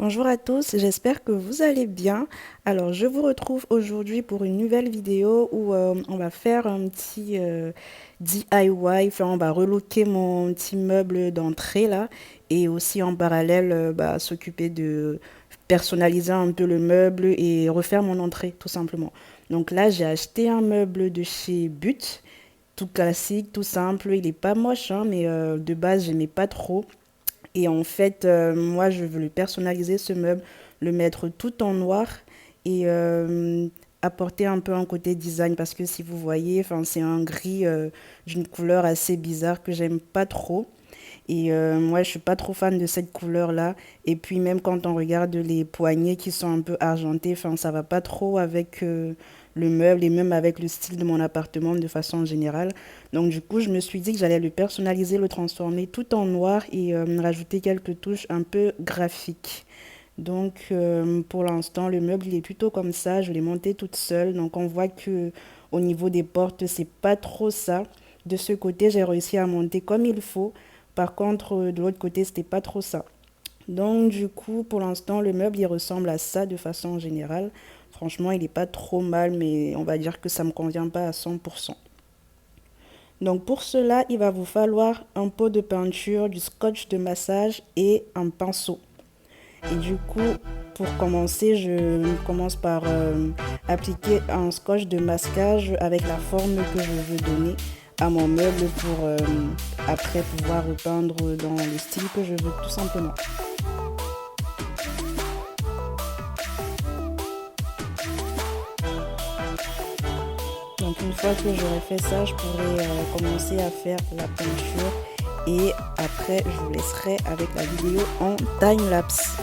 Bonjour à tous, j'espère que vous allez bien. Alors, je vous retrouve aujourd'hui pour une nouvelle vidéo où on va faire un petit DIY, enfin on va relooker mon petit meuble d'entrée là et aussi en parallèle s'occuper de personnaliser un peu le meuble et refaire mon entrée tout simplement. Donc là, j'ai acheté un meuble de chez But, tout classique, tout simple, il est pas moche hein, mais de base, j'aimais pas trop. Et en fait, moi, je veux le personnaliser, ce meuble, le mettre tout en noir et apporter un peu un côté design parce que si vous voyez, enfin, c'est un gris d'une couleur assez bizarre que j'aime pas trop. Et moi, je suis pas trop fan de cette couleur-là. Et puis même quand on regarde les poignées qui sont un peu argentées, enfin, ça va pas trop avec le meuble et même avec le style de mon appartement de façon générale. Donc du coup, je me suis dit que j'allais le personnaliser, le transformer tout en noir et rajouter quelques touches un peu graphiques. Donc pour l'instant, le meuble il est plutôt comme ça. Je l'ai monté toute seule. Donc on voit que au niveau des portes, c'est pas trop ça. De ce côté, j'ai réussi à monter comme il faut. Par contre, de l'autre côté, c'était pas trop ça. Donc, du coup, pour l'instant, le meuble, il ressemble à ça de façon générale. Franchement, il n'est pas trop mal, mais on va dire que ça ne me convient pas à 100%. Donc, pour cela, il va vous falloir un pot de peinture, du scotch de massage et un pinceau. Et du coup, pour commencer, je commence par appliquer un scotch de masquage avec la forme que je veux donner à mon meuble pour après pouvoir repeindre dans le style que je veux tout simplement. Donc une fois que j'aurai fait ça, je pourrai commencer à faire la peinture et après je vous laisserai avec la vidéo en time-lapse.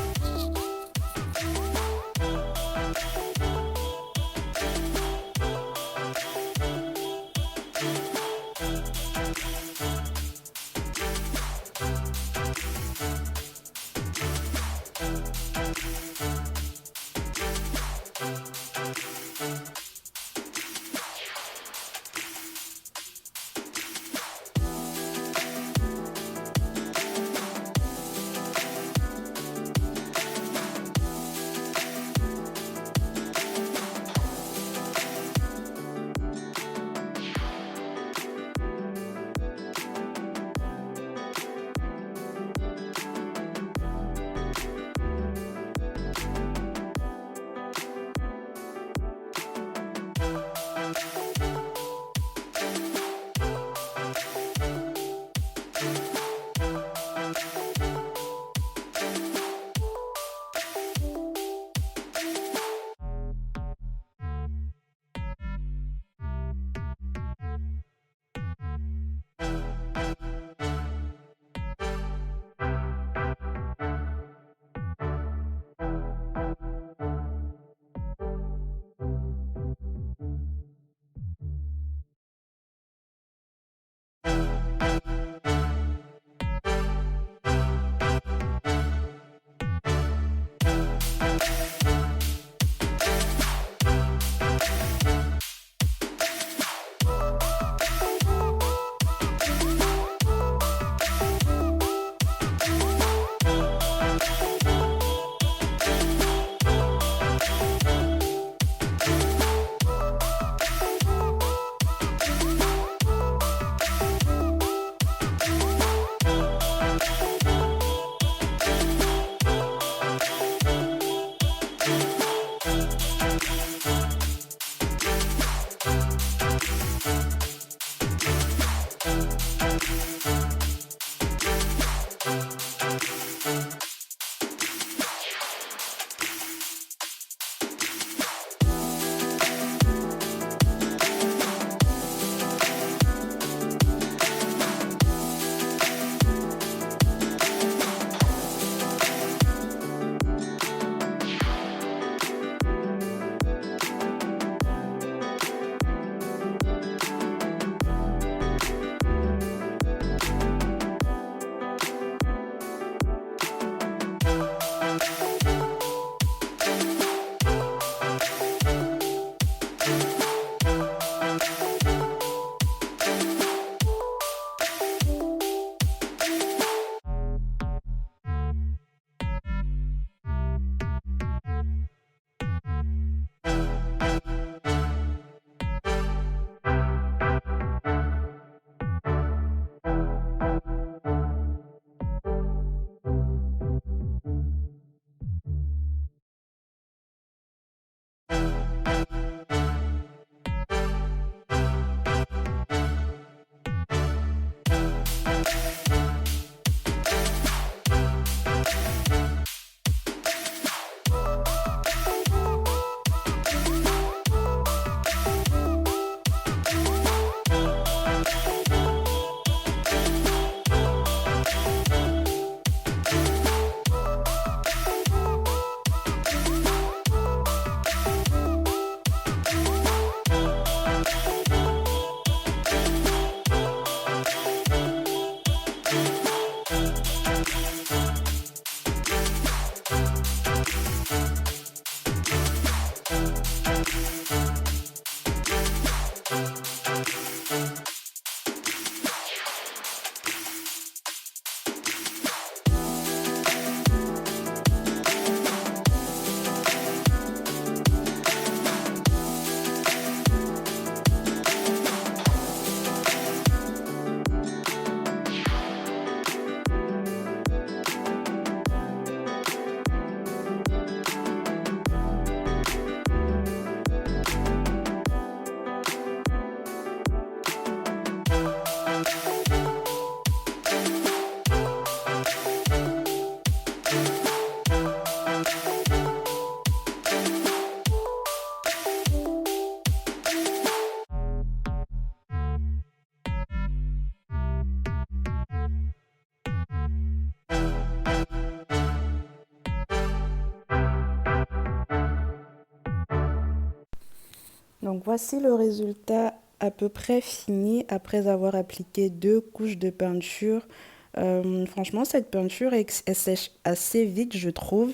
Donc voici le résultat à peu près fini après avoir appliqué 2 couches de peinture. Franchement, cette peinture, elle sèche assez vite, je trouve.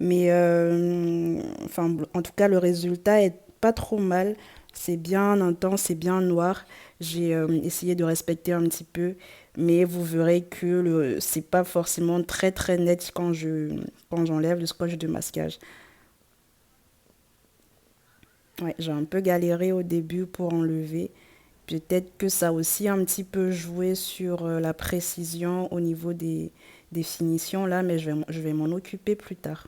Mais enfin, en tout cas, le résultat est pas trop mal. C'est bien intense, c'est bien noir. J'ai essayé de respecter un petit peu, mais vous verrez que c'est pas forcément très très net quand j'enlève le scotch de masquage. Ouais, j'ai un peu galéré au début pour enlever. Peut-être que ça a aussi un petit peu joué sur la précision au niveau des finitions là, mais je vais m'en occuper plus tard.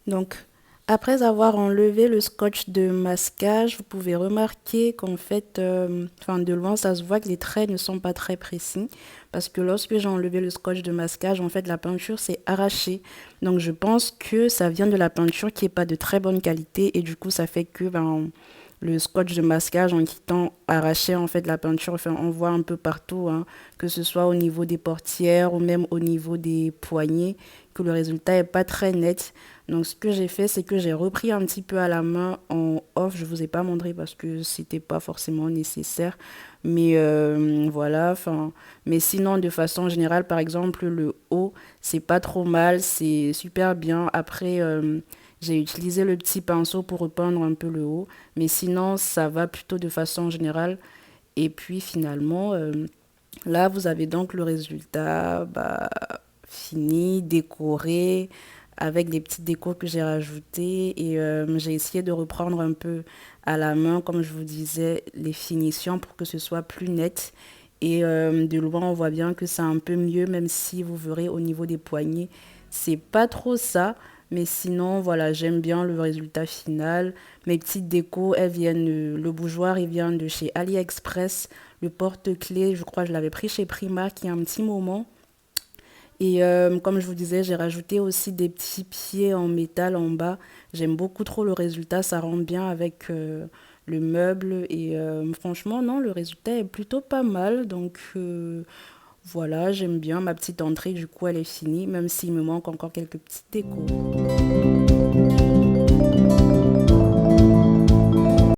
Donc, après avoir enlevé le scotch de masquage, vous pouvez remarquer qu'en fait, enfin de loin, ça se voit que les traits ne sont pas très précis. Parce que lorsque j'ai enlevé le scotch de masquage, en fait, la peinture s'est arrachée. Donc, je pense que ça vient de la peinture qui est pas de très bonne qualité. Et du coup, ça fait que ben, le scotch de masquage, en quittant, arraché en fait la peinture. Enfin, on voit un peu partout, hein, que ce soit au niveau des portières ou même au niveau des poignées, que le résultat est pas très net. Donc, ce que j'ai fait, c'est que j'ai repris un petit peu à la main en off. Je vous ai pas montré parce que c'était pas forcément nécessaire. Mais voilà, enfin, mais sinon, de façon générale, par exemple, le haut, c'est pas trop mal, c'est super bien. Après, j'ai utilisé le petit pinceau pour repeindre un peu le haut. Mais sinon, ça va plutôt de façon générale. Et puis finalement, là, vous avez donc le résultat bah, fini, décoré, avec des petites décos que j'ai rajoutées. Et j'ai essayé de reprendre un peu à la main, comme je vous disais, les finitions pour que ce soit plus net. Et de loin, on voit bien que c'est un peu mieux, même si vous verrez au niveau des poignets, c'est pas trop ça. Mais sinon, voilà, j'aime bien le résultat final. Mes petites décos, elles viennent, le bougeoir, il vient de chez AliExpress. Le porte-clés, je crois que je l'avais pris chez Primark il y a un petit moment. Et comme je vous disais, j'ai rajouté aussi des petits pieds en métal en bas. J'aime beaucoup trop le résultat, ça rend bien avec le meuble. Et franchement, non, le résultat est plutôt pas mal. Donc voilà, j'aime bien ma petite entrée. Du coup, elle est finie, même s'il me manque encore quelques petits décos.